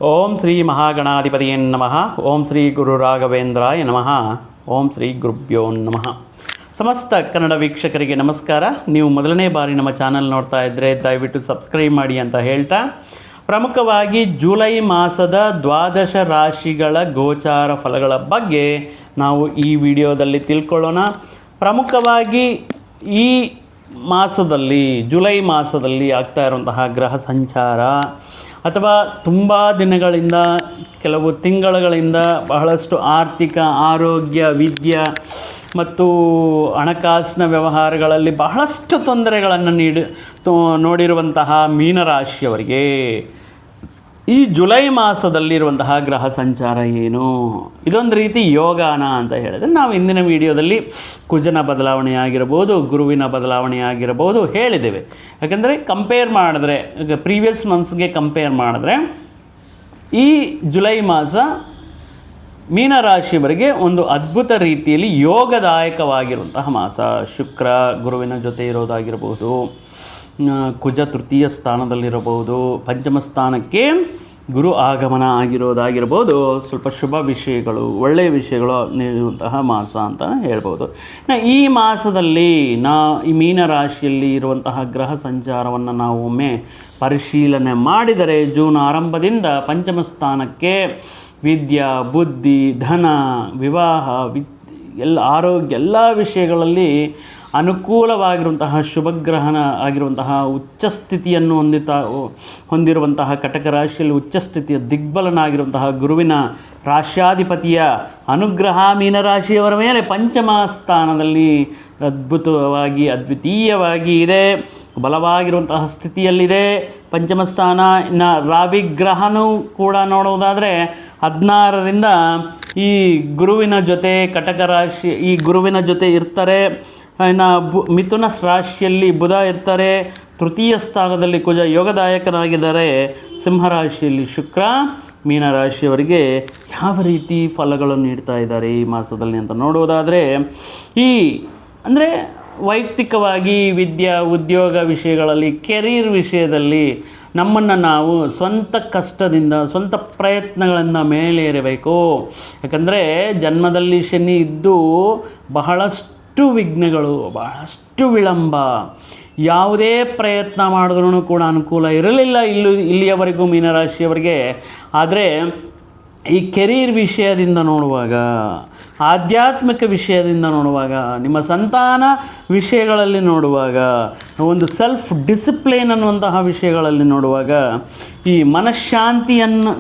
ಓಂ ಶ್ರೀ ಮಹಾಗಣಾಧಿಪತಿಯೇ ನಮಃ. ಓಂ ಶ್ರೀ ಗುರು ರಾಘವೇಂದ್ರಾಯ ನಮಃ. ಓಂ ಶ್ರೀ ಗುರುಭ್ಯೋ ನಮಃ. ಸಮಸ್ತ ಕನ್ನಡ ವೀಕ್ಷಕರಿಗೆ ನಮಸ್ಕಾರ. ನೀವು ಮೊದಲನೇ ಬಾರಿ ನಮ್ಮ ಚಾನಲ್ ನೋಡ್ತಾ ಇದ್ದರೆ ದಯವಿಟ್ಟು ಸಬ್ಸ್ಕ್ರೈಬ್ ಮಾಡಿ ಅಂತ ಹೇಳ್ತಾ, ಪ್ರಮುಖವಾಗಿ ಜುಲೈ ಮಾಸದ ದ್ವಾದಶ ರಾಶಿಗಳ ಗೋಚಾರ ಫಲಗಳ ಬಗ್ಗೆ ನಾವು ಈ ವಿಡಿಯೋದಲ್ಲಿ ತಿಳ್ಕೊಳ್ಳೋಣ. ಪ್ರಮುಖವಾಗಿ ಈ ಮಾಸದಲ್ಲಿ, ಜುಲೈ ಮಾಸದಲ್ಲಿ ಆಗ್ತಾ ಇರುವಂತಹ ಗ್ರಹ ಸಂಚಾರ ಅಥವಾ ತುಂಬ ದಿನಗಳಿಂದ, ಕೆಲವು ತಿಂಗಳುಗಳಿಂದ ಬಹಳಷ್ಟು ಆರ್ಥಿಕ, ಆರೋಗ್ಯ, ವಿದ್ಯೆ ಮತ್ತು ಹಣಕಾಸಿನ ವ್ಯವಹಾರಗಳಲ್ಲಿ ಬಹಳಷ್ಟು ತೊಂದರೆಗಳನ್ನು ನೋಡಿರುವಂತಹ ಮೀನರಾಶಿಯವರಿಗೆ ಈ ಜುಲೈ ಮಾಸದಲ್ಲಿರುವಂತಹ ಗ್ರಹ ಸಂಚಾರ ಏನು, ಇದೊಂದು ರೀತಿ ಯೋಗಾನ ಅಂತ ಹೇಳಿದರೆ, ನಾವು ಇಂದಿನ ವಿಡಿಯೋದಲ್ಲಿ ಕುಜನ ಬದಲಾವಣೆ ಆಗಿರ್ಬೋದು, ಗುರುವಿನ ಬದಲಾವಣೆ ಆಗಿರ್ಬೋದು ಹೇಳಿದ್ದೇವೆ. ಯಾಕೆಂದರೆ ಕಂಪೇರ್ ಮಾಡಿದ್ರೆ, ಈಗ ಪ್ರೀವಿಯಸ್ ಮಂತ್ಸ್ಗೆ ಕಂಪೇರ್ ಮಾಡಿದ್ರೆ ಈ ಜುಲೈ ಮಾಸ ಮೀನರಾಶಿಯವರಿಗೆ ಒಂದು ಅದ್ಭುತ ರೀತಿಯಲ್ಲಿ ಯೋಗದಾಯಕವಾಗಿರುವಂತಹ ಮಾಸ. ಶುಕ್ರ ಗುರುವಿನ ಜೊತೆ ಇರೋದಾಗಿರಬಹುದು, ಕುಜ ತೃತೀಯ ಸ್ಥಾನದಲ್ಲಿರಬಹುದು, ಪಂಚಮ ಸ್ಥಾನಕ್ಕೆ ಗುರು ಆಗಮನ ಆಗಿರೋದಾಗಿರ್ಬೋದು, ಸ್ವಲ್ಪ ಶುಭ ವಿಷಯಗಳು, ಒಳ್ಳೆಯ ವಿಷಯಗಳು ನೀಡುವಂತಹ ಮಾಸ ಅಂತ ಹೇಳ್ಬೋದು. ಈ ಮಾಸದಲ್ಲಿ ಈ ಮೀನರಾಶಿಯಲ್ಲಿ ಇರುವಂತಹ ಗ್ರಹ ಸಂಚಾರವನ್ನು ನಾವು ಒಮ್ಮೆ ಪರಿಶೀಲನೆ ಮಾಡಿದರೆ, ಜೂನ್ ಆರಂಭದಿಂದ ಪಂಚಮ ಸ್ಥಾನಕ್ಕೆ ವಿದ್ಯಾ, ಬುದ್ಧಿ, ಧನ, ವಿವಾಹ, ಆರೋಗ್ಯ ಎಲ್ಲ ವಿಷಯಗಳಲ್ಲಿ ಅನುಕೂಲವಾಗಿರುವಂತಹ ಶುಭಗ್ರಹಣ ಆಗಿರುವಂತಹ ಉಚ್ಚಸ್ಥಿತಿಯನ್ನು ಹೊಂದಿರುವಂತಹ ಕಟಕ ರಾಶಿಯಲ್ಲಿ ಉಚ್ಚಸ್ಥಿತಿಯ ದಿಗ್ಬಲನಾಗಿರುವಂತಹ ಗುರುವಿನ ರಾಶ್ಯಾಧಿಪತಿಯ ಅನುಗ್ರಹ ಮೀನರಾಶಿಯವರ ಮೇಲೆ ಪಂಚಮ ಸ್ಥಾನದಲ್ಲಿ ಅದ್ಭುತವಾಗಿ, ಅದ್ವಿತೀಯವಾಗಿ ಇದೆ, ಬಲವಾಗಿರುವಂತಹ ಸ್ಥಿತಿಯಲ್ಲಿದೆ. ಪಂಚಮ ಸ್ಥಾನ. ಇನ್ನು ರಾವಿಗ್ರಹನೂ ಕೂಡ ನೋಡುವುದಾದರೆ 16ರಿಂದ ಈ ಗುರುವಿನ ಜೊತೆ ಕಟಕ ರಾಶಿ, ಈ ಗುರುವಿನ ಜೊತೆ ಇರ್ತಾರೆ. ಇನ್ನು ಮಿಥುನ ರಾಶಿಯಲ್ಲಿ ಬುಧ ಇರ್ತಾರೆ. ತೃತೀಯ ಸ್ಥಾನದಲ್ಲಿ ಕುಜ ಯೋಗದಾಯಕನಾಗಿದ್ದಾರೆ. ಸಿಂಹರಾಶಿಯಲ್ಲಿ ಶುಕ್ರ. ಮೀನರಾಶಿಯವರಿಗೆ ಯಾವ ರೀತಿ ಫಲಗಳನ್ನು ನೀಡ್ತಾ ಇದ್ದಾರೆ ಈ ಮಾಸದಲ್ಲಿ ಅಂತ ನೋಡುವುದಾದರೆ, ಅಂದರೆ ವೈಯಕ್ತಿಕವಾಗಿ ವಿದ್ಯಾ, ಉದ್ಯೋಗ ವಿಷಯಗಳಲ್ಲಿ, ಕೆರಿಯರ್ ವಿಷಯದಲ್ಲಿ ನಮ್ಮನ್ನು ನಾವು ಸ್ವಂತ ಕಷ್ಟದಿಂದ, ಸ್ವಂತ ಪ್ರಯತ್ನಗಳನ್ನು ಮೇಲೇರಬೇಕು. ಯಾಕಂದರೆ ಜನ್ಮದಲ್ಲಿ ಶನಿ ಇದ್ದು ಬಹಳಷ್ಟು ವಿಘ್ನಗಳು, ಬಹಳಷ್ಟು ವಿಳಂಬ, ಯಾವುದೇ ಪ್ರಯತ್ನ ಮಾಡಿದ್ರೂ ಕೂಡ ಅನುಕೂಲ ಇರಲಿಲ್ಲ ಇಲ್ಲಿಯವರೆಗೂ ಮೀನರಾಶಿಯವರಿಗೆ. ಆದರೆ ಈ ಕೆರಿಯರ್ ವಿಷಯದಿಂದ ನೋಡುವಾಗ, ಆಧ್ಯಾತ್ಮಿಕ ವಿಷಯದಿಂದ ನೋಡುವಾಗ, ನಿಮ್ಮ ಸಂತಾನ ವಿಷಯಗಳಲ್ಲಿ ನೋಡುವಾಗ, ಒಂದು ಸೆಲ್ಫ್ ಡಿಸಿಪ್ಲಿನ್ ಅನ್ನುವಂತಹ ವಿಷಯಗಳಲ್ಲಿ ನೋಡುವಾಗ, ಈ ಮನಃಶಾಂತಿಯನ್ನು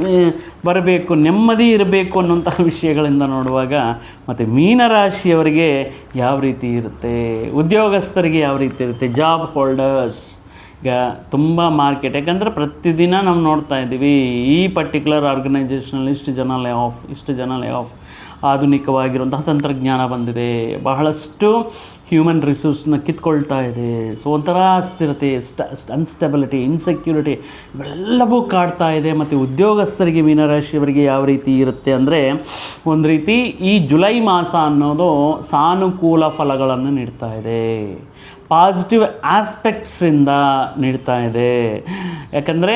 ಬರಬೇಕು, ನೆಮ್ಮದಿ ಇರಬೇಕು ಅನ್ನುವಂತಹ ವಿಷಯಗಳಿಂದ ನೋಡುವಾಗ, ಮತ್ತು ಮೀನರಾಶಿಯವರಿಗೆ ಯಾವ ರೀತಿ ಇರುತ್ತೆ, ಉದ್ಯೋಗಸ್ಥರಿಗೆ ಯಾವ ರೀತಿ ಇರುತ್ತೆ, ಜಾಬ್ ಹೋಲ್ಡರ್ಸ್ ಈಗ ತುಂಬ ಮಾರ್ಕೆಟ್. ಯಾಕಂದರೆ ಪ್ರತಿದಿನ ನಾವು ನೋಡ್ತಾ ಇದ್ದೀವಿ, ಈ ಪರ್ಟಿಕ್ಯುಲರ್ ಆರ್ಗನೈಜೇಷನಲ್ಲಿ ಇಷ್ಟು ಜನ ಲೇ ಆಫ್. ಆಧುನಿಕವಾಗಿರುವಂತಹ ತಂತ್ರಜ್ಞಾನ ಬಂದಿದೆ, ಬಹಳಷ್ಟು ಹ್ಯೂಮನ್ ರಿಸೋರ್ಸ್ನ ಕಿತ್ಕೊಳ್ತಾ ಇದೆ. ಸೊ ಒಂಥರ ಅಸ್ಥಿರತೆ, ಅನ್ಸ್ಟೆಬಿಲಿಟಿ, ಇನ್ಸೆಕ್ಯೂರಿಟಿ ಇವೆಲ್ಲವೂ ಕಾಡ್ತಾ ಇದೆ. ಮತ್ತು ಉದ್ಯೋಗಸ್ಥರಿಗೆ, ಮೀನರಾಶಿಯವರಿಗೆ ಯಾವ ರೀತಿ ಇರುತ್ತೆ ಅಂದರೆ, ಒಂದು ರೀತಿ ಈ ಜುಲೈ ಮಾಸ ಅನ್ನೋದು ಸಾನುಕೂಲ ಫಲಗಳನ್ನು ನೀಡ್ತಾ ಇದೆ, ಪಾಸಿಟಿವ್ ಆಸ್ಪೆಕ್ಟ್ಸಿಂದ ನೀಡ್ತಾ ಇದೆ. ಯಾಕಂದರೆ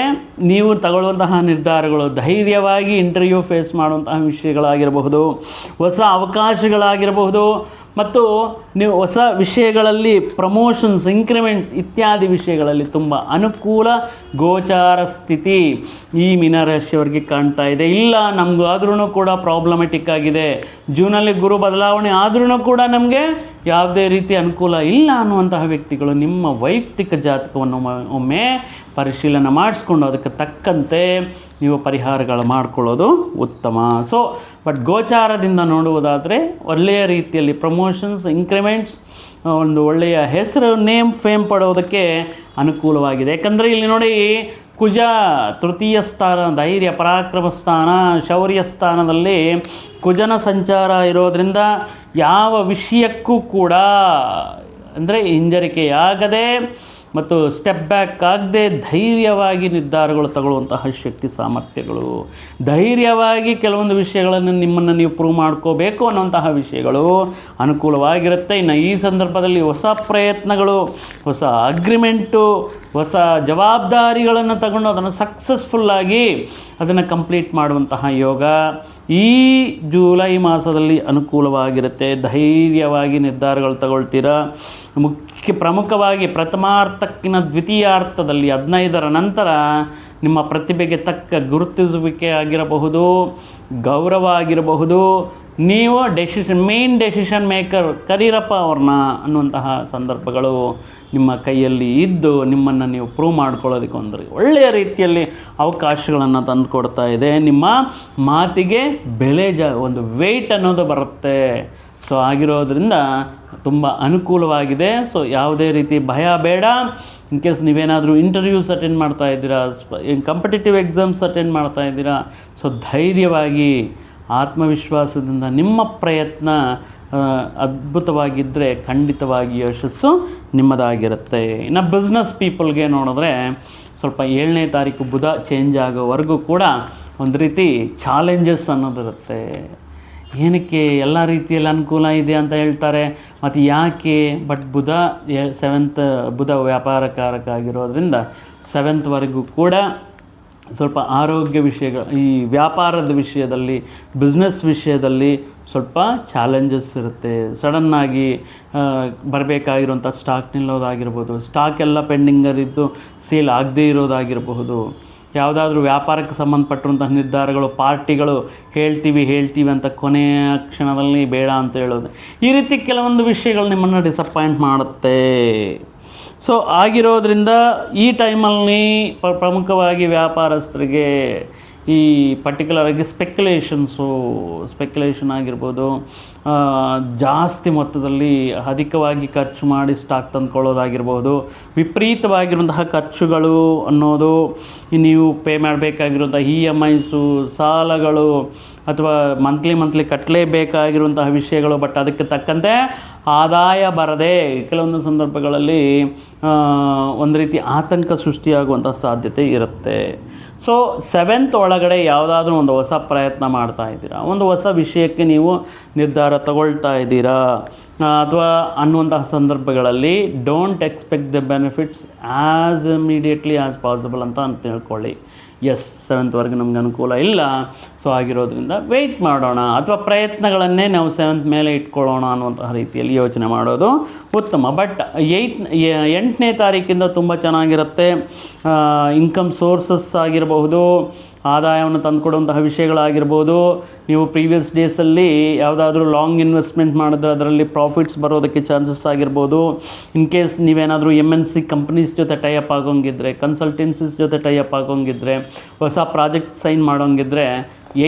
ನೀವು ತಗೊಳ್ಳುವಂತಹ ನಿರ್ಧಾರಗಳು, ಧೈರ್ಯವಾಗಿ ಇಂಟರ್ವ್ಯೂ ಫೇಸ್ ಮಾಡುವಂತಹ ವಿಷಯಗಳಾಗಿರಬಹುದು, ಹೊಸ ಅವಕಾಶಗಳಾಗಿರಬಹುದು, ಮತ್ತು ನೀವು ಹೊಸ ವಿಷಯಗಳಲ್ಲಿ ಪ್ರಮೋಷನ್ಸ್, ಇಂಕ್ರಿಮೆಂಟ್ಸ್ ಇತ್ಯಾದಿ ವಿಷಯಗಳಲ್ಲಿ ತುಂಬ ಅನುಕೂಲ ಗೋಚಾರ ಸ್ಥಿತಿ ಈ ಮೀನರಾಶಿಯವರಿಗೆ ಕಾಣ್ತಾ ಇದೆ. ಇಲ್ಲ ನಮಗೂ ಆದ್ರೂ ಕೂಡ ಪ್ರಾಬ್ಲಮೆಟಿಕ್ ಆಗಿದೆ, ಜೂನಲ್ಲಿ ಗುರು ಬದಲಾವಣೆ ಆದ್ರೂ ಕೂಡ ನಮಗೆ ಯಾವುದೇ ರೀತಿ ಅನುಕೂಲ ಇಲ್ಲ ಅನ್ನುವಂತಹ ವ್ಯಕ್ತಿಗಳು ನಿಮ್ಮ ವೈಯಕ್ತಿಕ ಜಾತಕವನ್ನು ಒಮ್ಮೆ ಪರಿಶೀಲನೆ ಮಾಡಿಸ್ಕೊಂಡು ಅದಕ್ಕೆ ತಕ್ಕಂತೆ ನೀವು ಪರಿಹಾರಗಳು ಮಾಡಿಕೊಳ್ಳೋದು ಉತ್ತಮ. ಬಟ್ ಗೋಚಾರದಿಂದ ನೋಡುವುದಾದರೆ ಒಳ್ಳೆಯ ರೀತಿಯಲ್ಲಿ ಪ್ರಮೋಷನ್ಸ್, ಇಂಕ್ರಿಮೆಂಟ್ಸ್, ಒಂದು ಒಳ್ಳೆಯ ಹೆಸರು, ನೇಮ್, ಫೇಮ್ ಪಡೋದಕ್ಕೆ ಅನುಕೂಲವಾಗಿದೆ. ಯಾಕಂದರೆ ಇಲ್ಲಿ ನೋಡಿ, ಕುಜ ತೃತೀಯ ಸ್ಥಾನ, ಧೈರ್ಯ, ಪರಾಕ್ರಮ ಸ್ಥಾನ, ಶೌರ್ಯ ಸ್ಥಾನದಲ್ಲಿ ಕುಜನ ಸಂಚಾರ ಇರೋದರಿಂದ ಯಾವ ವಿಷಯಕ್ಕೂ ಕೂಡ ಅಂದರೆ ಹಿಂಜರಿಕೆಯಾಗದೆ ಮತ್ತು ಸ್ಟೆಪ್ ಬ್ಯಾಕ್ ಆಗದೆ ಧೈರ್ಯವಾಗಿ ನಿರ್ಧಾರಗಳು ತಗೊಳ್ಳುವಂತಹ ಶಕ್ತಿ, ಸಾಮರ್ಥ್ಯಗಳು, ಧೈರ್ಯವಾಗಿ ಕೆಲವೊಂದು ವಿಷಯಗಳನ್ನು ನಿಮ್ಮನ್ನು ನೀವು ಪ್ರೂವ್ ಮಾಡ್ಕೋಬೇಕು ಅನ್ನುವಂತಹ ವಿಷಯಗಳು ಅನುಕೂಲವಾಗಿರುತ್ತೆ. ಇನ್ನು ಈ ಸಂದರ್ಭದಲ್ಲಿ ಹೊಸ ಪ್ರಯತ್ನಗಳು, ಹೊಸ ಅಗ್ರಿಮೆಂಟು, ಹೊಸ ಜವಾಬ್ದಾರಿಗಳನ್ನು ತಗೊಂಡು ಅದನ್ನು ಸಕ್ಸಸ್ಫುಲ್ಲಾಗಿ ಅದನ್ನು ಕಂಪ್ಲೀಟ್ ಮಾಡುವಂತಹ ಯೋಗ ಈ ಜೂಲೈ ಮಾಸದಲ್ಲಿ ಅನುಕೂಲವಾಗಿರುತ್ತೆ. ಧೈರ್ಯವಾಗಿ ನಿರ್ಧಾರಗಳು ತಗೊಳ್ತೀರಾ. ಪ್ರಮುಖವಾಗಿ ಪ್ರಥಮಾರ್ಥಕ್ಕಿಂತ ದ್ವಿತೀಯಾರ್ಥದಲ್ಲಿ 15ರ ನಂತರ ನಿಮ್ಮ ಪ್ರತಿಭೆಗೆ ತಕ್ಕ ಗುರುತಿಸುವಿಕೆ ಆಗಿರಬಹುದು, ಗೌರವ ಆಗಿರಬಹುದು. ನೀವು ಮೇನ್ ಡೆಸಿಷನ್ ಮೇಕರ್ ಕರೀರಪ್ಪ ಅವ್ರನ್ನ ಅನ್ನುವಂತಹ ಸಂದರ್ಭಗಳು ನಿಮ್ಮ ಕೈಯಲ್ಲಿ ಇದ್ದು ನಿಮ್ಮನ್ನು ನೀವು ಪ್ರೂವ್ ಮಾಡ್ಕೊಳ್ಳೋದಕ್ಕೆ ಒಳ್ಳೆಯ ರೀತಿಯಲ್ಲಿ ಅವಕಾಶಗಳನ್ನು ತಂದುಕೊಡ್ತಾ ಇದೆ. ನಿಮ್ಮ ಮಾತಿಗೆ ಬೆಲೆ ಒಂದು ವೆಯ್ಟ್ ಅನ್ನೋದು ಬರುತ್ತೆ. ಸೊ ಆಗಿರೋದ್ರಿಂದ ತುಂಬ ಅನುಕೂಲವಾಗಿದೆ. ಸೊ ಯಾವುದೇ ರೀತಿ ಭಯ ಬೇಡ. ಇನ್ ಕೇಸ್ ನೀವೇನಾದರೂ ಇಂಟರ್ವ್ಯೂಸ್ ಅಟೆಂಡ್ ಮಾಡ್ತಾ ಇದ್ದೀರಾ, ಕಾಂಪಿಟೇಟಿವ್ ಎಕ್ಸಾಮ್ಸ್ ಅಟೆಂಡ್ ಮಾಡ್ತಾ ಇದ್ದೀರಾ, ಸೊ ಧೈರ್ಯವಾಗಿ ಆತ್ಮವಿಶ್ವಾಸದಿಂದ ನಿಮ್ಮ ಪ್ರಯತ್ನ ಅದ್ಭುತವಾಗಿದ್ದರೆ ಖಂಡಿತವಾಗಿ ಯಶಸ್ಸು ನಿಮ್ಮದಾಗಿರುತ್ತೆ. ಇನ್ನು ಬಿಸ್ನೆಸ್ ಪೀಪಲ್ಗೆ ನೋಡಿದ್ರೆ ಸ್ವಲ್ಪ 7ನೇ ತಾರೀಕು ಬುಧ ಚೇಂಜ್ ಆಗೋವರೆಗೂ ಕೂಡ ಒಂದು ರೀತಿ ಚಾಲೆಂಜಸ್ ಅನ್ನೋದಿರುತ್ತೆ. ಏನಕ್ಕೆ ಎಲ್ಲ ರೀತಿಯಲ್ಲಿ ಅನುಕೂಲ ಇದೆ ಅಂತ ಹೇಳ್ತಾರೆ, ಮತ್ತು ಯಾಕೆ? ಬಟ್ ಬುಧ 7th ಬುಧ ವ್ಯಾಪಾರಕಾರಕ ಆಗಿರೋದ್ರಿಂದ 7thವರೆಗೂ ಕೂಡ ಸ್ವಲ್ಪ ಆರೋಗ್ಯ ವಿಷಯಗಳು, ಈ ವ್ಯಾಪಾರದ ವಿಷಯದಲ್ಲಿ, ಬಿಸ್ನೆಸ್ ವಿಷಯದಲ್ಲಿ ಸ್ವಲ್ಪ ಚಾಲೆಂಜಸ್ ಇರುತ್ತೆ. ಸಡನ್ನಾಗಿ ಬರಬೇಕಾಗಿರುವಂಥ ಸ್ಟಾಕ್ ನಿಲ್ಲೋದಾಗಿರ್ಬೋದು, ಸ್ಟಾಕ್ ಎಲ್ಲ ಪೆಂಡಿಂಗರಿದ್ದು ಸೇಲ್ ಆಗದೇ ಇರೋದಾಗಿರಬಹುದು, ಯಾವುದಾದ್ರೂ ವ್ಯಾಪಾರಕ್ಕೆ ಸಂಬಂಧಪಟ್ಟಿರುವಂಥ ನಿರ್ಧಾರಗಳು, ಪಾರ್ಟಿಗಳು ಹೇಳ್ತೀವಿ ಅಂತ ಕೊನೆಯ ಕ್ಷಣದಲ್ಲಿ ಬೇಡ ಅಂತ ಹೇಳೋದು, ಈ ರೀತಿ ಕೆಲವೊಂದು ವಿಷಯಗಳು ನಿಮ್ಮನ್ನು ಡಿಸಪಾಯಿಂಟ್ ಮಾಡುತ್ತೆ. ಸೊ ಆಗಿರೋದ್ರಿಂದ ಈ ಟೈಮಲ್ಲಿ ಪ್ರಮುಖವಾಗಿ ವ್ಯಾಪಾರಸ್ಥರಿಗೆ ಈ ಪರ್ಟಿಕ್ಯುಲರಾಗಿ ಸ್ಪೆಕ್ಯುಲೇಷನ್ ಆಗಿರ್ಬೋದು, ಜಾಸ್ತಿ ಮೊತ್ತದಲ್ಲಿ ಅಧಿಕವಾಗಿ ಖರ್ಚು ಮಾಡಿ ಸ್ಟಾಕ್ ತಂದುಕೊಳ್ಳೋದಾಗಿರ್ಬೋದು, ವಿಪರೀತವಾಗಿರುವಂತಹ ಖರ್ಚುಗಳು ಅನ್ನೋದು, ನೀವು ಪೇ ಮಾಡಬೇಕಾಗಿರುವಂಥ EMIs, ಸಾಲಗಳು, ಅಥವಾ ಮಂತ್ಲಿ ಕಟ್ಟಲೇಬೇಕಾಗಿರುವಂತಹ ವಿಷಯಗಳು, ಬಟ್ ಅದಕ್ಕೆ ತಕ್ಕಂತೆ ಆದಾಯ ಬರದೆ ಕೆಲವೊಂದು ಸಂದರ್ಭಗಳಲ್ಲಿ ಒಂದು ರೀತಿ ಆತಂಕ ಸೃಷ್ಟಿಯಾಗುವಂಥ ಸಾಧ್ಯತೆ ಇರುತ್ತೆ. ಸೊ 7th ಒಳಗಡೆ ಯಾವುದಾದ್ರೂ ಒಂದು ಹೊಸ ಪ್ರಯತ್ನ ಮಾಡ್ತಾ ಇದ್ದೀರಾ, ಒಂದು ಹೊಸ ವಿಷಯಕ್ಕೆ ನೀವು ನಿರ್ಧಾರ ತಗೊಳ್ತಾ ಇದ್ದೀರಾ ಅಥವಾ ಅನ್ನುವಂತಹ ಸಂದರ್ಭಗಳಲ್ಲಿ don't expect the benefits as immediately as possible ಅಂತ ತಿಳ್ಕೊಳ್ಳಿ. 7thವರೆಗೆ ನಮ್ಗೆ ಅನುಕೂಲ ಇಲ್ಲ. ಸೊ ಆಗಿರೋದ್ರಿಂದ ವೆಯ್ಟ್ ಮಾಡೋಣ, ಅಥವಾ ಪ್ರಯತ್ನಗಳನ್ನೇ ನಾವು 7th ಮೇಲೆ ಇಟ್ಕೊಳ್ಳೋಣ ಅನ್ನುವಂತಹ ರೀತಿಯಲ್ಲಿ ಯೋಚನೆ ಮಾಡೋದು ಉತ್ತಮ. ಬಟ್ 8ನೇ ತಾರೀಕಿಂದ ತುಂಬ ಚೆನ್ನಾಗಿರುತ್ತೆ. ಇನ್ಕಮ್ ಸೋರ್ಸಸ್ ಆಗಿರಬಹುದು, ಆದಾಯವನ್ನು ತಂದುಕೊಡುವಂತಹ ವಿಷಯಗಳಾಗಿರ್ಬೋದು, ನೀವು ಪ್ರೀವಿಯಸ್ ಡೇಸಲ್ಲಿ ಯಾವುದಾದ್ರೂ ಲಾಂಗ್ ಇನ್ವೆಸ್ಟ್ಮೆಂಟ್ ಮಾಡಿದ್ರೆ ಅದರಲ್ಲಿ ಪ್ರಾಫಿಟ್ಸ್ ಬರೋದಕ್ಕೆ ಚಾನ್ಸಸ್ ಆಗಿರ್ಬೋದು. ಇನ್ ಕೇಸ್ ನೀವೇನಾದರೂ MNC ಕಂಪ್ನೀಸ್ ಜೊತೆ ಟೈಅಪ್ ಆಗೋಂಗಿದ್ರೆ, ಕನ್ಸಲ್ಟೆನ್ಸೀಸ್ ಜೊತೆ ಟೈಅಪ್ ಆಗೋಂಗಿದ್ರೆ, ಹೊಸ ಪ್ರಾಜೆಕ್ಟ್ ಸೈನ್ ಮಾಡೋಂಗಿದ್ರೆ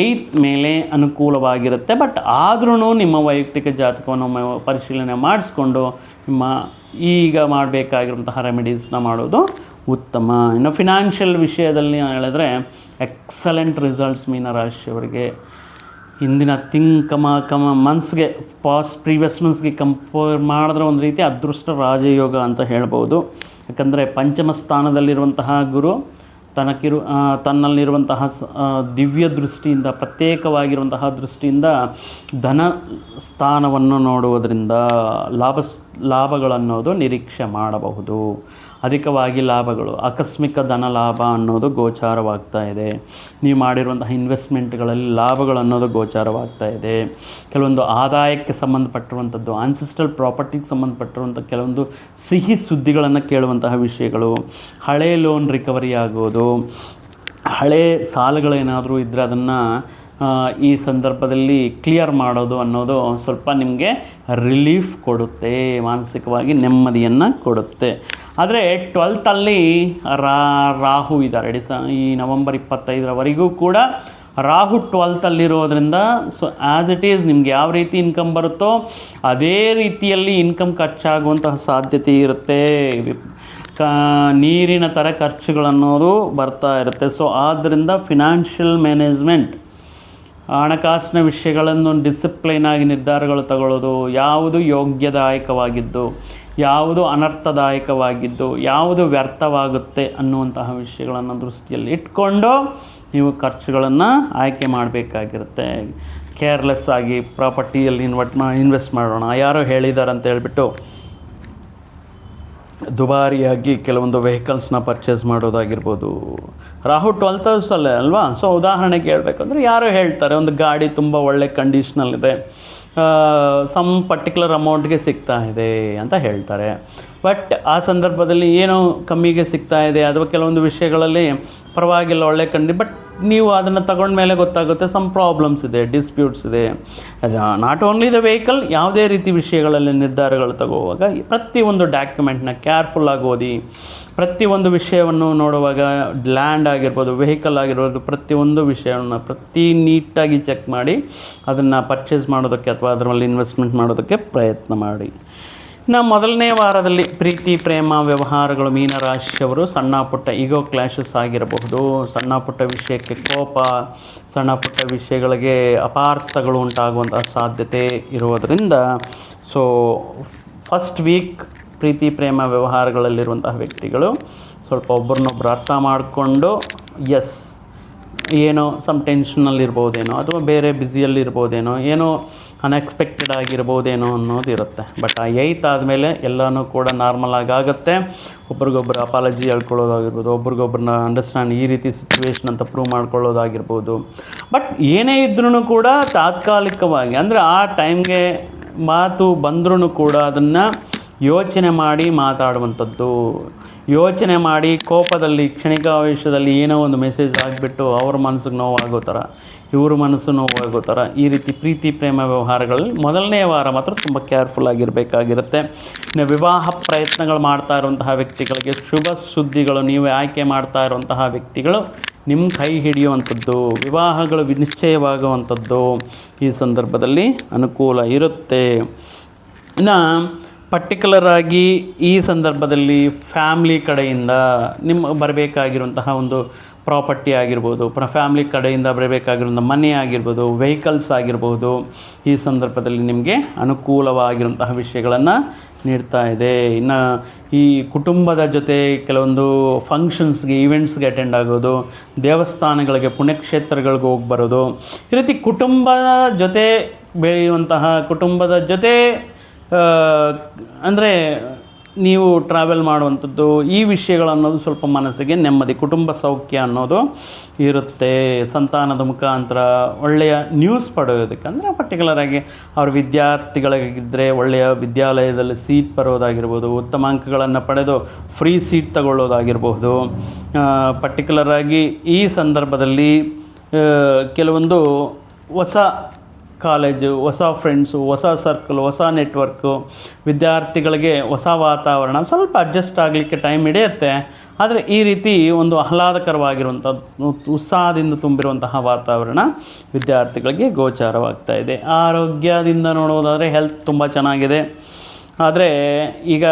8th ಮೇಲೆ ಅನುಕೂಲವಾಗಿರುತ್ತೆ. ಬಟ್ ಆದ್ರೂ ನಿಮ್ಮ ವೈಯಕ್ತಿಕ ಜಾತಕವನ್ನು ಪರಿಶೀಲನೆ ಮಾಡಿಸ್ಕೊಂಡು ನಿಮ್ಮ ಈಗ ಮಾಡಬೇಕಾಗಿರುವಂತಹ ರೆಮಿಡೀಸ್ನ ಮಾಡೋದು ಉತ್ತಮ. ಇನ್ನು ಫಿನಾನ್ಷಿಯಲ್ ವಿಷಯದಲ್ಲಿ ಹೇಳಿದ್ರೆ ಎಕ್ಸಲೆಂಟ್ ರಿಸಲ್ಟ್ಸ್ ಮೀನರಾಶಿಯವರಿಗೆ ಹಿಂದಿನ ಮಂತ್ಸ್ಗೆ ಪ್ರೀವಿಯಸ್ ಮಂತ್ಸ್ಗೆ ಕಂಪೇರ್ ಮಾಡಿದ್ರೆ ಒಂದು ರೀತಿ ಅದೃಷ್ಟ ರಾಜಯೋಗ ಅಂತ ಹೇಳ್ಬೋದು. ಯಾಕಂದರೆ ಪಂಚಮ ಸ್ಥಾನದಲ್ಲಿರುವಂತಹ ಗುರು ತನ್ನಲ್ಲಿರುವಂತಹ ದಿವ್ಯ ದೃಷ್ಟಿಯಿಂದ, ಪ್ರತ್ಯೇಕವಾಗಿರುವಂತಹ ದೃಷ್ಟಿಯಿಂದ ಧನ ಸ್ಥಾನವನ್ನು ನೋಡುವುದರಿಂದ ಲಾಭಗಳನ್ನೋದು ನಿರೀಕ್ಷೆ ಮಾಡಬಹುದು. ಅಧಿಕವಾಗಿ ಲಾಭಗಳು, ಆಕಸ್ಮಿಕ ಧನ ಲಾಭ ಅನ್ನೋದು ಗೋಚಾರವಾಗ್ತಾ ಇದೆ. ನೀವು ಮಾಡಿರುವಂತಹ ಇನ್ವೆಸ್ಟ್ಮೆಂಟ್ಗಳಲ್ಲಿ ಲಾಭಗಳು ಅನ್ನೋದು ಗೋಚಾರವಾಗ್ತಾ ಇದೆ. ಕೆಲವೊಂದು ಆದಾಯಕ್ಕೆ ಸಂಬಂಧಪಟ್ಟಿರುವಂಥದ್ದು, ಆನ್ಸಿಸ್ಟ್ರಲ್ ಪ್ರಾಪರ್ಟಿಗೆ ಸಂಬಂಧಪಟ್ಟಿರುವಂಥ ಕೆಲವೊಂದು ಸಿಹಿ ಸುದ್ದಿಗಳನ್ನು ಕೇಳುವಂತಹ ವಿಷಯಗಳು, ಹಳೆ ಲೋನ್ ರಿಕವರಿ ಆಗೋದು, ಹಳೆ ಸಾಲಗಳೇನಾದರೂ ಇದ್ದರೆ ಅದನ್ನು ಈ ಸಂದರ್ಭದಲ್ಲಿ ಕ್ಲಿಯರ್ ಮಾಡೋದು ಅನ್ನೋದು ಸ್ವಲ್ಪ ನಿಮಗೆ ರಿಲೀಫ್ ಕೊಡುತ್ತೆ, ಮಾನಸಿಕವಾಗಿ ನೆಮ್ಮದಿಯನ್ನು ಕೊಡುತ್ತೆ. ಆದರೆ 12th ರಾಹು ಇದ್ದಾರೆ. ಈ ನವೆಂಬರ್ 25ರವರೆಗೂ ಕೂಡ Rahu 12th so as it is ನಿಮ್ಗೆ ಯಾವ ರೀತಿ ಇನ್ಕಮ್ ಬರುತ್ತೋ ಅದೇ ರೀತಿಯಲ್ಲಿ ಇನ್ಕಮ್ ಖರ್ಚಾಗುವಂತಹ ಸಾಧ್ಯತೆ ಇರುತ್ತೆ. ನೀರಿನ ಥರ ಖರ್ಚುಗಳನ್ನೋದು ಬರ್ತಾ ಇರುತ್ತೆ. ಸೊ ಆದ್ದರಿಂದ ಫಿನಾನ್ಷಿಯಲ್ ಮ್ಯಾನೇಜ್ಮೆಂಟ್, ಹಣಕಾಸಿನ ವಿಷಯಗಳನ್ನು ಡಿಸಿಪ್ಲೈನಾಗಿ ನಿರ್ಧಾರಗಳು ತಗೊಳ್ಳೋದು, ಯಾವುದು ಯೋಗ್ಯದಾಯಕವಾಗಿದ್ದು, ಯಾವುದು ಅನರ್ಥದಾಯಕವಾಗಿದ್ದು, ಯಾವುದು ವ್ಯರ್ಥವಾಗುತ್ತೆ ಅನ್ನುವಂತಹ ವಿಷಯಗಳನ್ನು ದೃಷ್ಟಿಯಲ್ಲಿ ಇಟ್ಕೊಂಡು ನೀವು ಖರ್ಚುಗಳನ್ನು ಆಯ್ಕೆ ಮಾಡಬೇಕಾಗಿರುತ್ತೆ. ಕೇರ್ಲೆಸ್ ಆಗಿ ಪ್ರಾಪರ್ಟಿಯಲ್ಲಿ ಇನ್ವೆಸ್ಟ್ ಮಾಡೋಣ, ಯಾರೋ ಹೇಳಿದ್ದಾರೆ ಅಂತ ಹೇಳ್ಬಿಟ್ಟು ದುಬಾರಿಯಾಗಿ ಕೆಲವೊಂದು ವೆಹಿಕಲ್ಸ್ನ ಪರ್ಚೇಸ್ ಮಾಡೋದಾಗಿರ್ಬೋದು, ರಾಹು 12th ಹೌಸಲ್ಲೇ ಅಲ್ವಾ. ಸೊ ಉದಾಹರಣೆಗೆ ಹೇಳ್ಬೇಕಂದ್ರೆ ಯಾರೋ ಹೇಳ್ತಾರೆ ಒಂದು ಗಾಡಿ ತುಂಬ ಒಳ್ಳೆ ಕಂಡೀಷ್ನಲ್ಲಿದೆ, ಸಮ್ ಪರ್ಟಿಕ್ಯುಲರ್ ಅಮೌಂಟ್ಗೆ ಸಿಗ್ತಾ ಇದೆ ಅಂತ ಹೇಳ್ತಾರೆ. ಬಟ್ ಆ ಸಂದರ್ಭದಲ್ಲಿ ಏನೋ ಕಮ್ಮಿಗೆ ಸಿಗ್ತಾ ಇದೆ ಅಥವಾ ಕೆಲವೊಂದು ವಿಷಯಗಳಲ್ಲಿ ಪರವಾಗಿಲ್ಲ ಒಳ್ಳೆ ಬಟ್ ನೀವು ಅದನ್ನು ತಗೊಂಡ್ಮೇಲೆ ಗೊತ್ತಾಗುತ್ತೆ ಸಮ್ ಪ್ರಾಬ್ಲಮ್ಸ್ ಇದೆ, ಡಿಸ್ಪ್ಯೂಟ್ಸ್ ಇದೆ. ಅದು ನಾಟ್ ಓನ್ಲಿ ದ ವೆಹಿಕಲ್, ಯಾವುದೇ ರೀತಿ ವಿಷಯಗಳಲ್ಲಿ ನಿರ್ಧಾರಗಳು ತಗೋವಾಗ ಪ್ರತಿಯೊಂದು ಡಾಕ್ಯುಮೆಂಟ್ನ ಕೇರ್ಫುಲ್ಲಾಗಿ ಓದಿ, ಪ್ರತಿಯೊಂದು ವಿಷಯವನ್ನು ನೋಡುವಾಗ ಲ್ಯಾಂಡ್ ಆಗಿರ್ಬೋದು, ವೆಹಿಕಲ್ ಆಗಿರ್ಬೋದು, ಪ್ರತಿಯೊಂದು ವಿಷಯವನ್ನು ನೀಟಾಗಿ ಚೆಕ್ ಮಾಡಿ ಅದನ್ನು ಪರ್ಚೇಸ್ ಮಾಡೋದಕ್ಕೆ ಅಥವಾ ಅದರಲ್ಲಿ ಇನ್ವೆಸ್ಟ್ಮೆಂಟ್ ಮಾಡೋದಕ್ಕೆ ಪ್ರಯತ್ನ ಮಾಡಿ. ಇನ್ನು ಮೊದಲನೇ ವಾರದಲ್ಲಿ ಪ್ರೀತಿ, ಪ್ರೇಮ, ವ್ಯವಹಾರಗಳು, ಮೀನರಾಶಿಯವರು ಸಣ್ಣ ಪುಟ್ಟ ಈಗೋ ಕ್ಲ್ಯಾಶಸ್ ಆಗಿರಬಹುದು, ಸಣ್ಣ ಪುಟ್ಟ ವಿಷಯಕ್ಕೆ ಕೋಪ, ಸಣ್ಣ ಪುಟ್ಟ ವಿಷಯಗಳಿಗೆ ಅಪಾರ್ಥಗಳು ಉಂಟಾಗುವಂಥ ಸಾಧ್ಯತೆ ಇರುವುದರಿಂದ ಸೊ ಫಸ್ಟ್ ವೀಕ್ ಪ್ರೀತಿ, ಪ್ರೇಮ, ವ್ಯವಹಾರಗಳಲ್ಲಿರುವಂತಹ ವ್ಯಕ್ತಿಗಳು ಸ್ವಲ್ಪ ಒಬ್ಬರನ್ನೊಬ್ಬರು ಅರ್ಥ ಮಾಡಿಕೊಂಡು ಏನೋ ಸಮ್ ಟೆನ್ಷನಲ್ಲಿರ್ಬೋದೇನೋ ಅಥವಾ ಬೇರೆ ಬ್ಯುಸಿಯಲ್ಲಿರ್ಬೋದೇನೋ, ಏನೋ ಅನ್ಎಕ್ಸ್ಪೆಕ್ಟೆಡ್ ಆಗಿರ್ಬೋದೇನೋ ಅನ್ನೋದು ಇರುತ್ತೆ. ಬಟ್ ಆ 8th ಆದಮೇಲೆ ಎಲ್ಲನೂ ಕೂಡ ನಾರ್ಮಲ್ ಆಗುತ್ತೆ. ಒಬ್ರಿಗೊಬ್ಬರು ಅಪಾಲಜಿ ಹೇಳ್ಕೊಳ್ಳೋದಾಗಿರ್ಬೋದು, ಒಬ್ರಿಗೊಬ್ಬರನ್ನ ಅಂಡರ್ಸ್ಟ್ಯಾಂಡ್ ಈ ರೀತಿ ಸಿಚುವೇಶನ್ ಅಂತ ಪ್ರೂವ್ ಮಾಡ್ಕೊಳ್ಳೋದಾಗಿರ್ಬೋದು. ಬಟ್ ಏನೇ ಇದ್ರೂ ಕೂಡ ತಾತ್ಕಾಲಿಕವಾಗಿ ಅಂದರೆ ಆ ಟೈಮ್ಗೆ ಮಾತು ಬಂದ್ರೂ ಕೂಡ ಅದನ್ನು ಯೋಚನೆ ಮಾಡಿ ಮಾತಾಡುವಂಥದ್ದು, ಯೋಚನೆ ಮಾಡಿ ಕೋಪದಲ್ಲಿ ಕ್ಷಣಿಕಾವೇಶದಲ್ಲಿ ಏನೋ ಒಂದು ಮೆಸೇಜ್ ಆಗಿಬಿಟ್ಟು ಅವ್ರ ಮನಸ್ಸಿಗೆ ನೋವಾಗೋ ಥರ, ಇವ್ರ ಮನಸ್ಸು ನೋವಾಗೋ ಥರ ಈ ರೀತಿ ಪ್ರೀತಿ, ಪ್ರೇಮ, ವ್ಯವಹಾರಗಳಲ್ಲಿ ಮೊದಲನೇ ವಾರ ಮಾತ್ರ ತುಂಬ ಕೇರ್ಫುಲ್ ಆಗಿರಬೇಕಾಗಿರುತ್ತೆ. ಇನ್ನು ವಿವಾಹ ಪ್ರಯತ್ನಗಳು ಮಾಡ್ತಾ ಇರುವಂತಹ ವ್ಯಕ್ತಿಗಳಿಗೆ ಶುಭ ಸುದ್ದಿಗಳು, ನೀವು ಆಯ್ಕೆ ಮಾಡ್ತಾ ಇರುವಂತಹ ವ್ಯಕ್ತಿಗಳು ನಿಮ್ಮ ಕೈ ಹಿಡಿಯುವಂಥದ್ದು, ವಿವಾಹಗಳು ನಿಶ್ಚಯವಾಗುವಂಥದ್ದು ಈ ಸಂದರ್ಭದಲ್ಲಿ ಅನುಕೂಲ ಇರುತ್ತೆ. ಇನ್ನು ಪರ್ಟಿಕ್ಯುಲರಾಗಿ ಈ ಸಂದರ್ಭದಲ್ಲಿ ಫ್ಯಾಮ್ಲಿ ಕಡೆಯಿಂದ ನಿಮ್ಮ ಬರಬೇಕಾಗಿರುವಂತಹ ಒಂದು ಪ್ರಾಪರ್ಟಿ ಆಗಿರ್ಬೋದು, ಫ್ಯಾಮ್ಲಿ ಕಡೆಯಿಂದ ಬರಬೇಕಾಗಿರುವಂಥ ಮನೆ ಆಗಿರ್ಬೋದು, ವೆಹಿಕಲ್ಸ್ ಆಗಿರ್ಬೋದು, ಈ ಸಂದರ್ಭದಲ್ಲಿ ನಿಮಗೆ ಅನುಕೂಲವಾಗಿರುವಂತಹ ವಿಷಯಗಳನ್ನು ನೀಡ್ತಾ ಇದೆ. ಇನ್ನು ಈ ಕುಟುಂಬದ ಜೊತೆ ಕೆಲವೊಂದು ಫಂಕ್ಷನ್ಸ್ಗೆ, ಈವೆಂಟ್ಸ್ಗೆ ಅಟೆಂಡ್ ಆಗೋದು, ದೇವಸ್ಥಾನಗಳಿಗೆ, ಪುಣ್ಯಕ್ಷೇತ್ರಗಳಿಗೆ ಹೋಗಿ ಬರೋದು, ಈ ರೀತಿ ಕುಟುಂಬದ ಜೊತೆ ಬೆಳೆಯುವಂತಹ, ಕುಟುಂಬದ ಜೊತೆ ಅಂದರೆ ನೀವು ಟ್ರಾವೆಲ್ ಮಾಡುವಂಥದ್ದು, ಈ ವಿಷಯಗಳನ್ನೋದು ಸ್ವಲ್ಪ ಮನಸ್ಸಿಗೆ ನೆಮ್ಮದಿ, ಕುಟುಂಬ ಸೌಖ್ಯ ಅನ್ನೋದು ಇರುತ್ತೆ. ಸಂತಾನದ ಮುಖಾಂತರ ಒಳ್ಳೆಯ ನ್ಯೂಸ್ ಪಡೆಯೋದಕ್ಕೆ ಅಂದರೆ ಪರ್ಟಿಕ್ಯುಲರಾಗಿ ಅವ್ರ ವಿದ್ಯಾರ್ಥಿಗಳಿಗಿದ್ದರೆ ಒಳ್ಳೆಯ ವಿದ್ಯಾಲಯದಲ್ಲಿ ಸೀಟ್ ಬರೋದಾಗಿರ್ಬೋದು, ಉತ್ತಮ ಅಂಕಗಳನ್ನು ಪಡೆದು ಫ್ರೀ ಸೀಟ್ ತಗೊಳ್ಳೋದಾಗಿರಬಹುದು. ಪರ್ಟಿಕ್ಯುಲರಾಗಿ ಈ ಸಂದರ್ಭದಲ್ಲಿ ಕೆಲವೊಂದು ಹೊಸ ಕಾಲೇಜು, ಹೊಸ ಫ್ರೆಂಡ್ಸು, ಹೊಸ ಸರ್ಕಲ್, ಹೊಸ ನೆಟ್ವರ್ಕು, ವಿದ್ಯಾರ್ಥಿಗಳಿಗೆ ಹೊಸ ವಾತಾವರಣ ಸ್ವಲ್ಪ ಅಡ್ಜಸ್ಟ್ ಆಗಲಿಕ್ಕೆ ಟೈಮ್ ಹಿಡಿಯುತ್ತೆ. ಆದರೆ ಈ ರೀತಿ ಒಂದು ಆಹ್ಲಾದಕರವಾಗಿರುವಂಥ ಉತ್ಸಾಹದಿಂದ ತುಂಬಿರುವಂತಹ ವಾತಾವರಣ ವಿದ್ಯಾರ್ಥಿಗಳಿಗೆ ಗೋಚಾರವಾಗ್ತಾ ಇದೆ. ಆರೋಗ್ಯದಿಂದ ನೋಡೋದಾದರೆ ಹೆಲ್ತ್ ತುಂಬ ಚೆನ್ನಾಗಿದೆ. ಆದರೆ ಈಗ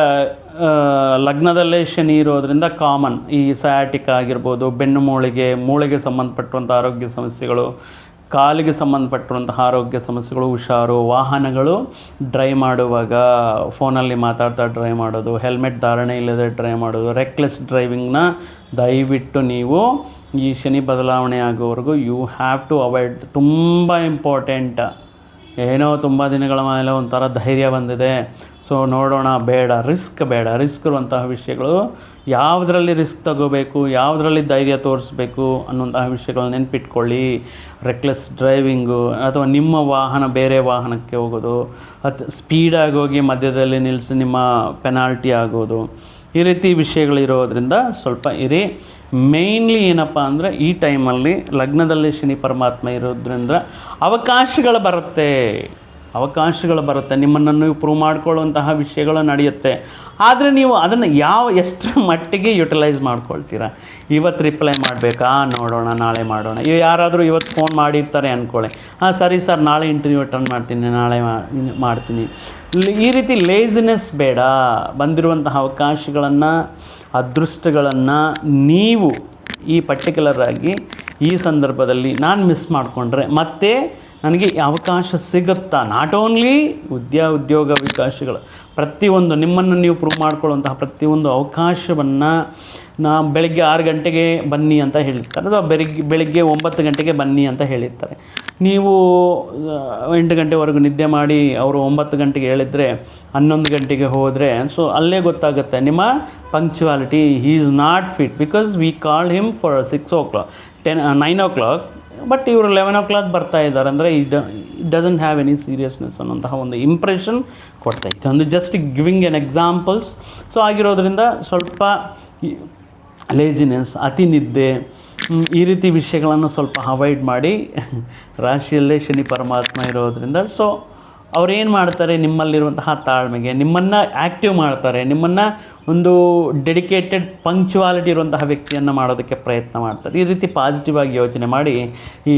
ಲಗ್ನದಲ್ಲೇ ಶನಿ ಇರೋದರಿಂದ ಕಾಮನ್ ಈ ಸಯಾಟಿಕ್ ಆಗಿರ್ಬೋದು, ಬೆನ್ನು ಮೂಳೆಗೆ ಸಂಬಂಧಪಟ್ಟಂಥ ಆರೋಗ್ಯ ಸಮಸ್ಯೆಗಳು, ಕಾಲಿಗೆ ಸಂಬಂಧಪಟ್ಟಿರುವಂತಹ ಆರೋಗ್ಯ ಸಮಸ್ಯೆಗಳು, ಹುಷಾರು. ವಾಹನಗಳು ಡ್ರೈವ್ ಮಾಡುವಾಗ ಫೋನಲ್ಲಿ ಮಾತಾಡ್ತಾ ಡ್ರೈವ್ ಮಾಡೋದು, ಹೆಲ್ಮೆಟ್ ಧಾರಣೆ ಇಲ್ಲದೆ ಡ್ರೈವ್ ಮಾಡೋದು, ರೆಕ್ಲೆಸ್ ಡ್ರೈವಿಂಗ್ನ ದಯವಿಟ್ಟು ನೀವು ಈ ಶನಿ ಬದಲಾವಣೆ ಆಗೋವರೆಗೂ ಯು ಹ್ಯಾವ್ ಟು ಅವಾಯ್ಡ್. ತುಂಬ ಇಂಪಾರ್ಟೆಂಟ್. ಏನೋ ತುಂಬ ದಿನಗಳ ಮೇಲೆ ಒಂಥರ ಧೈರ್ಯ ಬಂದಿದೆ, ಸೊ ನೋಡೋಣ, ರಿಸ್ಕ್ ಇರುವಂತಹ ವಿಷಯಗಳು, ಯಾವುದರಲ್ಲಿ ರಿಸ್ಕ್ ತಗೋಬೇಕು, ಯಾವುದರಲ್ಲಿ ಧೈರ್ಯ ತೋರಿಸ್ಬೇಕು ಅನ್ನುವಂತಹ ವಿಷಯಗಳು ನೆನಪಿಟ್ಕೊಳ್ಳಿ. ರೆಕ್ಲೆಸ್ ಡ್ರೈವಿಂಗು ಅಥವಾ ನಿಮ್ಮ ವಾಹನ ಬೇರೆ ವಾಹನಕ್ಕೆ ಹೋಗೋದು, ಅಥವಾ ಸ್ಪೀಡಾಗಿ ಹೋಗಿ ಮಧ್ಯದಲ್ಲಿ ನಿಲ್ಲಿಸಿ ನಿಮ್ಮ ಪೆನಾಲ್ಟಿ ಆಗೋದು, ಈ ರೀತಿ ವಿಷಯಗಳಿರೋದ್ರಿಂದ ಸ್ವಲ್ಪ ಇರಿ. ಮೇಯ್ನ್ಲಿ ಏನಪ್ಪ ಅಂದರೆ ಈ ಟೈಮಲ್ಲಿ ಲಗ್ನದಲ್ಲಿ ಶನಿ ಪರಮಾತ್ಮ ಇರೋದ್ರಿಂದ ಅವಕಾಶಗಳು ಬರುತ್ತೆ, ನಿಮ್ಮನ್ನು ನೀವು ಪ್ರೂವ್ ಮಾಡ್ಕೊಳ್ಳುವಂತಹ ವಿಷಯಗಳು ನಡೆಯುತ್ತೆ. ಆದರೆ ನೀವು ಅದನ್ನು ಎಷ್ಟರ ಮಟ್ಟಿಗೆ ಯುಟಿಲೈಸ್ ಮಾಡ್ಕೊಳ್ತೀರಾ. ಇವತ್ತು ರಿಪ್ಲೈ ಮಾಡಬೇಕಾ, ನೋಡೋಣ, ನಾಳೆ ಮಾಡೋಣ. ಯಾರಾದರೂ ಇವತ್ತು ಫೋನ್ ಮಾಡಿರ್ತಾರೆ ಅಂದ್ಕೊಳ್ಳಿ, ಸರಿ ಸರ್ ನಾಳೆ ಇಂಟರ್ವ್ಯೂ ಅಟೆಂಡ್ ಮಾಡ್ತೀನಿ, ನಾಳೆ ಮಾಡ್ತೀನಿ. ಈ ರೀತಿ ಲೇಜಿನೆಸ್ ಬೇಡ. ಬಂದಿರುವಂತಹ ಅವಕಾಶಗಳನ್ನು, ಅದೃಷ್ಟಗಳನ್ನು ನೀವು ಈ ಪರ್ಟಿಕ್ಯುಲರಾಗಿ ಈ ಸಂದರ್ಭದಲ್ಲಿ ನಾನು ಮಿಸ್ ಮಾಡಿಕೊಂಡ್ರೆ ಮತ್ತೆ ನನಗೆ ಅವಕಾಶ ಸಿಗುತ್ತಾ, ನಾಟ್ ಓನ್ಲಿ ಉದ್ಯೋಗ ವಿಕಾಸಗಳು, ಪ್ರತಿಯೊಂದು ನಿಮ್ಮನ್ನು ನೀವು ಪ್ರೂವ್ ಮಾಡ್ಕೊಳ್ಳುವಂತಹ ಪ್ರತಿಯೊಂದು ಅವಕಾಶವನ್ನು ಬೆಳಗ್ಗೆ 6 ಗಂಟೆಗೆ ಬನ್ನಿ ಅಂತ ಹೇಳಿರ್ತಾರೆ, ಅಥವಾ ಬೆಳಗ್ಗೆ 9 ಗಂಟೆಗೆ ಬನ್ನಿ ಅಂತ ಹೇಳಿರ್ತಾರೆ. ನೀವು 8 ಗಂಟೆವರೆಗೂ ನಿದ್ದೆ ಮಾಡಿ ಅವರು 9 ಗಂಟೆಗೆ ಹೇಳಿದರೆ 11 ಗಂಟೆಗೆ ಹೋದರೆ ಸೊ ಅಲ್ಲೇ ಗೊತ್ತಾಗುತ್ತೆ ನಿಮ್ಮ punctuality. He is not fit because we called him for 6 o'clock 9 o'clock, but ಇವರು 11 o'clock ಬರ್ತಾ ಇದ್ದಾರೆ ಅಂದರೆ it doesn't have any seriousness ಅನ್ನೋಂತಹ ಒಂದು ಇಂಪ್ರೆಷನ್ ಕೊಡ್ತಾ ಇತ್ತು. ಒಂದು just giving an examples. So ಆಗಿರೋದ್ರಿಂದ ಸ್ವಲ್ಪ ಲೇಜಿನೆಸ್, ಅತಿ ನಿದ್ದೆ, ಈ ರೀತಿ ವಿಷಯಗಳನ್ನು ಸ್ವಲ್ಪ ಅವಾಯ್ಡ್ ಮಾಡಿ. ರಾಶಿಯಲ್ಲೇ ಶನಿ ಪರಮಾತ್ಮ ಇರೋದರಿಂದ ಸೊ ಅವ್ರೇನು ಮಾಡ್ತಾರೆ, ನಿಮ್ಮಲ್ಲಿರುವಂತಹ ತಾಳ್ಮೆಗೆ ನಿಮ್ಮನ್ನು ಆ್ಯಕ್ಟಿವ್ ಮಾಡ್ತಾರೆ, ನಿಮ್ಮನ್ನು ಒಂದು ಡೆಡಿಕೇಟೆಡ್ ಪಂಕ್ಚುವಾಲಿಟಿ ಇರುವಂತಹ ವ್ಯಕ್ತಿಯನ್ನು ಮಾಡೋದಕ್ಕೆ ಪ್ರಯತ್ನ ಮಾಡ್ತಾರೆ. ಈ ರೀತಿ ಪಾಸಿಟಿವ್ ಆಗಿ ಯೋಚನೆ ಮಾಡಿ ಈ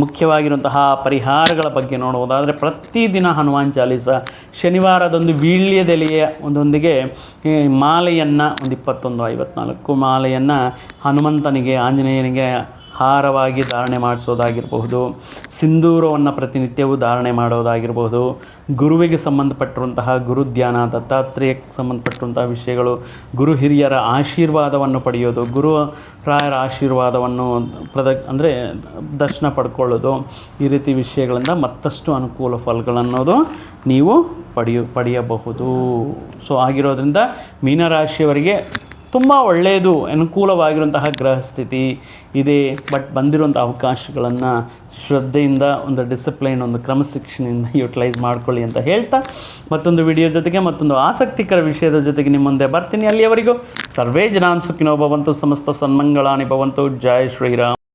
ಮುಖ್ಯವಾಗಿರುವಂತಹ ಪರಿಹಾರಗಳ ಬಗ್ಗೆ ನೋಡುವುದಾದರೆ ಪ್ರತಿದಿನ ಹನುಮಾನ್ ಚಾಲೀಸ, ಶನಿವಾರದೊಂದು ವೀಳ್ಯದೆಲೆಯ ಒಂದೊಂದಿಗೆ ಮಾಲೆಯನ್ನು ಒಂದು 21-54 ಮಾಲೆಯನ್ನು ಹನುಮಂತನಿಗೆ, ಆಂಜನೇಯನಿಗೆ ಹಾರವಾಗಿ ಧಾರಣೆ ಮಾಡಿಸೋದಾಗಿರಬಹುದು, ಸಿಂಧೂರವನ್ನು ಪ್ರತಿನಿತ್ಯವೂ ಧಾರಣೆ ಮಾಡೋದಾಗಿರ್ಬೋದು, ಗುರುವಿಗೆ ಸಂಬಂಧಪಟ್ಟಿರುವಂತಹ ಗುರು ಧ್ಯಾನ, ದತ್ತಾತ್ರೇಯಕ್ಕೆ ಸಂಬಂಧಪಟ್ಟಿರುವಂತಹ ವಿಷಯಗಳು, ಗುರು ಹಿರಿಯರ ಆಶೀರ್ವಾದವನ್ನು ಪಡೆಯೋದು, ಗುರುರಾಯರ ಆಶೀರ್ವಾದವನ್ನು ಅಂದರೆ ದರ್ಶನ ಪಡ್ಕೊಳ್ಳೋದು, ಈ ರೀತಿ ವಿಷಯಗಳಿಂದ ಮತ್ತಷ್ಟು ಅನುಕೂಲ ಫಲಗಳನ್ನೋದು ನೀವು ಪಡೆಯಬಹುದು. ಸೊ ಆಗಿರೋದ್ರಿಂದ ಮೀನರಾಶಿಯವರಿಗೆ ತುಂಬ ಒಳ್ಳೆಯದು, ಅನುಕೂಲವಾಗಿರುವಂತಹ ಗ್ರಹ ಸ್ಥಿತಿ ಇದೆ. ಬಟ್ ಬಂದಿರುವಂಥ ಅವಕಾಶಗಳನ್ನು ಶ್ರದ್ಧೆಯಿಂದ, ಒಂದು ಡಿಸಿಪ್ಲೈನ್, ಒಂದು ಕ್ರಮಶಿಕ್ಷಣೆಯಿಂದ ಯುಟಿಲೈಸ್ ಮಾಡ್ಕೊಳ್ಳಿ ಅಂತ ಹೇಳ್ತಾ ಮತ್ತೊಂದು ವಿಡಿಯೋ ಜೊತೆಗೆ ಮತ್ತೊಂದು ಆಸಕ್ತಿಕರ ವಿಷಯದ ಜೊತೆಗೆ ನಿಮ್ಮ ಮುಂದೆ ಬರ್ತೀನಿ. ಅಲ್ಲಿಯವರೆಗೂ ಸರ್ವೇ ಜನಾನ್ ಸುಖಿನೋ ಭವಂತು, ಸಮಸ್ತ ಸನ್ಮಂಗಳಾನಿ ಭವಂತು. ಜೈ ಶ್ರೀರಾಮ್.